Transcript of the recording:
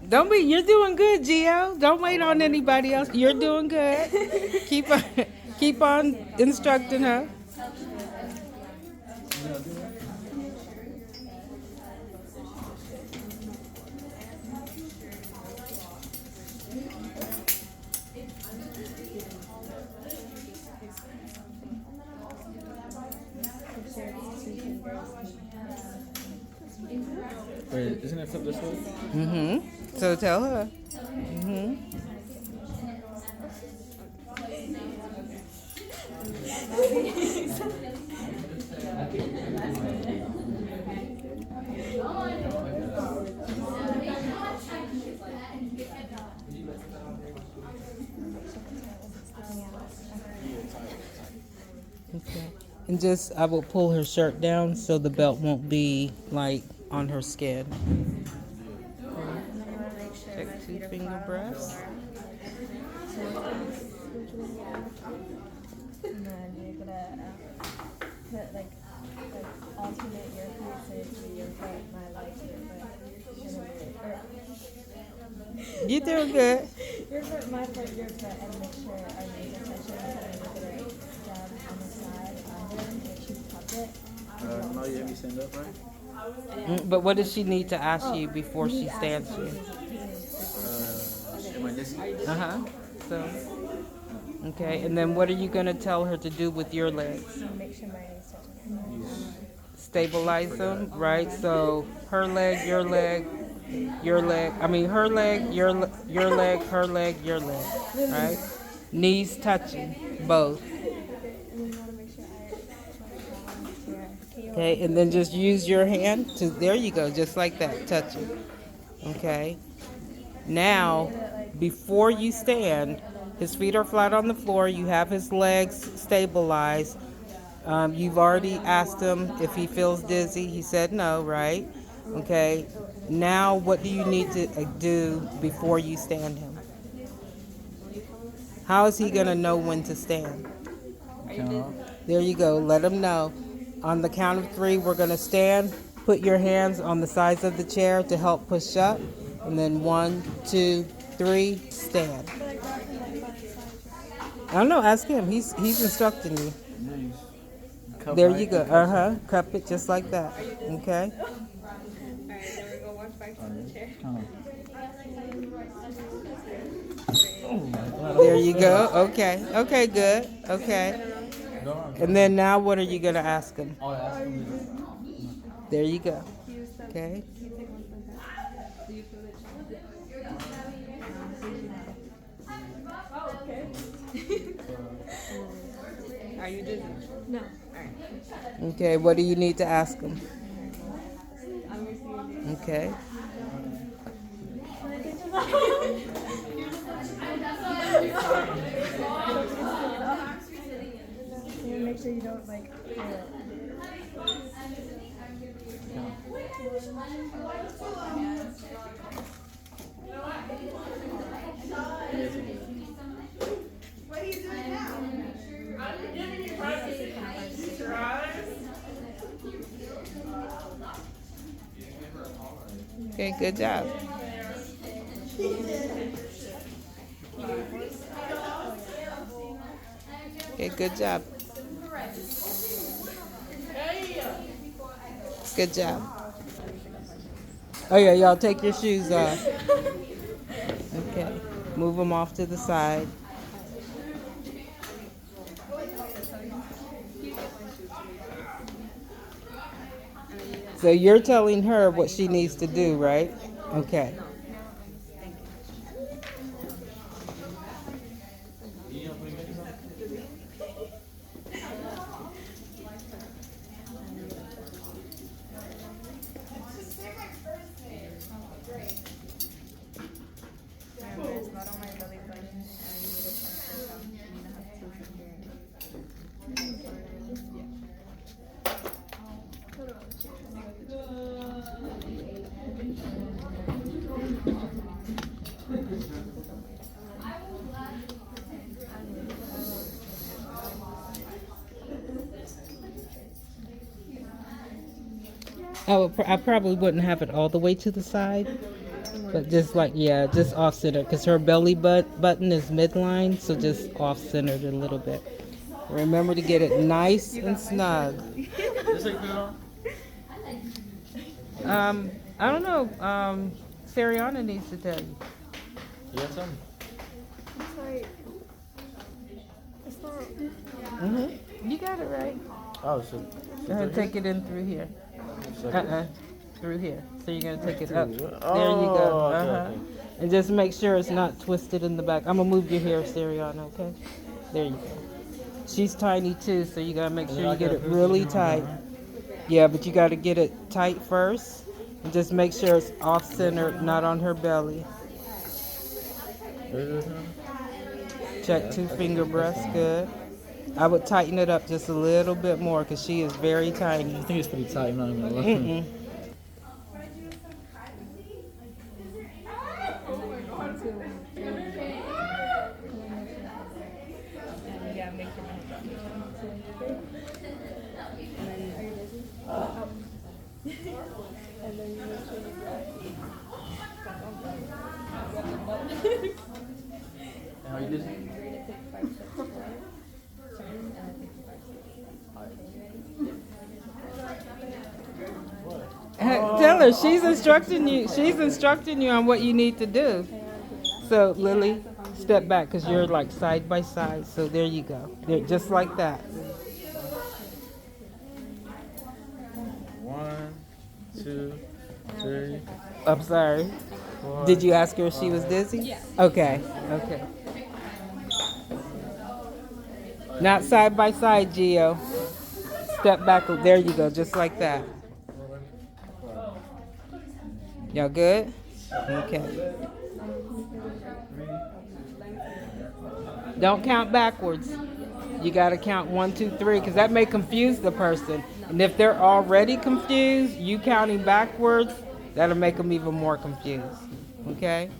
Don't be. You're doing good, Gio. Don't wait on anybody else. You're doing good. Keep on instructing her. Wait, isn't it flipped this way? Mm-hmm. So tell her. Mm-hmm. Okay. And just, I will pull her shirt down so the belt won't be like on her skin. Check 2-finger breaths. And then you're gonna put like alternate your feet, so your foot, my leg, your foot, You're doing good. your foot, my foot, your foot, and make sure our knees are touching. And then you're gonna stab on the side under, make sure you cup it. Now you have me stand up, right? But what does she need to ask you before she stands you? Am I listening? Uh-huh. So, okay. And then what are you going to tell her to do with your legs? Make sure my knees touching. Stabilize them, right? So her leg, your leg, your leg. I mean, her leg, your leg, her leg, your leg, right? Knees touching, both. And then you want to make sure I Okay, and then just use your hand to, there you go, just like that, touching. Okay. Now, before you stand, his feet are flat on the floor, you have his legs stabilized. You've already asked him if he feels dizzy. He said no, right? Okay. Now, what do you need to do before you stand him? How is he going to know when to stand? There you go. Let him know. On the count of 3, we're going to stand. Put your hands on the sides of the chair to help push up. And then 1, 2, 3, stand. I don't know. Ask him. He's instructing you. Cup, There right? you go. Uh-huh. Cup it just like that. Okay. Alright, then we go walk back to the chair. There you go. Okay. Okay, good. Okay. And then now what are you going to ask him? There you go. Okay. Are you dizzy? No. Okay, what do you need to ask him? I'm receiving. Okay. Make sure you don't like feel it. What are you doing now? I'm giving you presents. Okay, good job. Okay, good job. Good job. Oh yeah, y'all take your shoes off. Okay, move them off to the side. So you're telling her what she needs to do, right? Okay. I probably wouldn't have it all the way to the side, but just like, yeah, just off center because her belly button is midline, so just off centered a little bit. Remember to get it nice and snug. Just like put it on. I don't know. Sariana needs to tell you. You got something? It's like, it's not. You got it right. Oh, so. Go ahead and take it in through here. Second. Through here. So you're gonna take it up. Through. There you Oh, go. okay, Uh-huh. okay. And just make sure it's not twisted in the back. I'm gonna move your hair, Sariana, okay? There you go. She's tiny too, so you gotta make sure you get it really tight. Yeah, but you gotta get it tight first. And just make sure it's off centered, not on her belly. Check 2-finger breaths, good. I would tighten it up just a little bit more because she is very tiny. I think it's pretty tight. I'm not gonna lie. Mm-mm. Yeah, make sure my head drops. And then you make sure you How you did? you're gonna take 5 steps forward. Turn and then take 5 steps. Tell her she's instructing you. She's instructing you on what you need to do. So Lily, step back because you're like side by side. So there you go. There, just like that. 1, 2, 3. I'm sorry. 4. Did you ask her if she was dizzy? Yeah. Okay. Okay. Not side by side, Gio. Step back. There you go. Just like that. Y'all good? Okay. Don't count backwards. You got to count 1, 2, 3 because that may confuse the person. And if they're already confused, you counting backwards, that'll make them even more confused. Okay?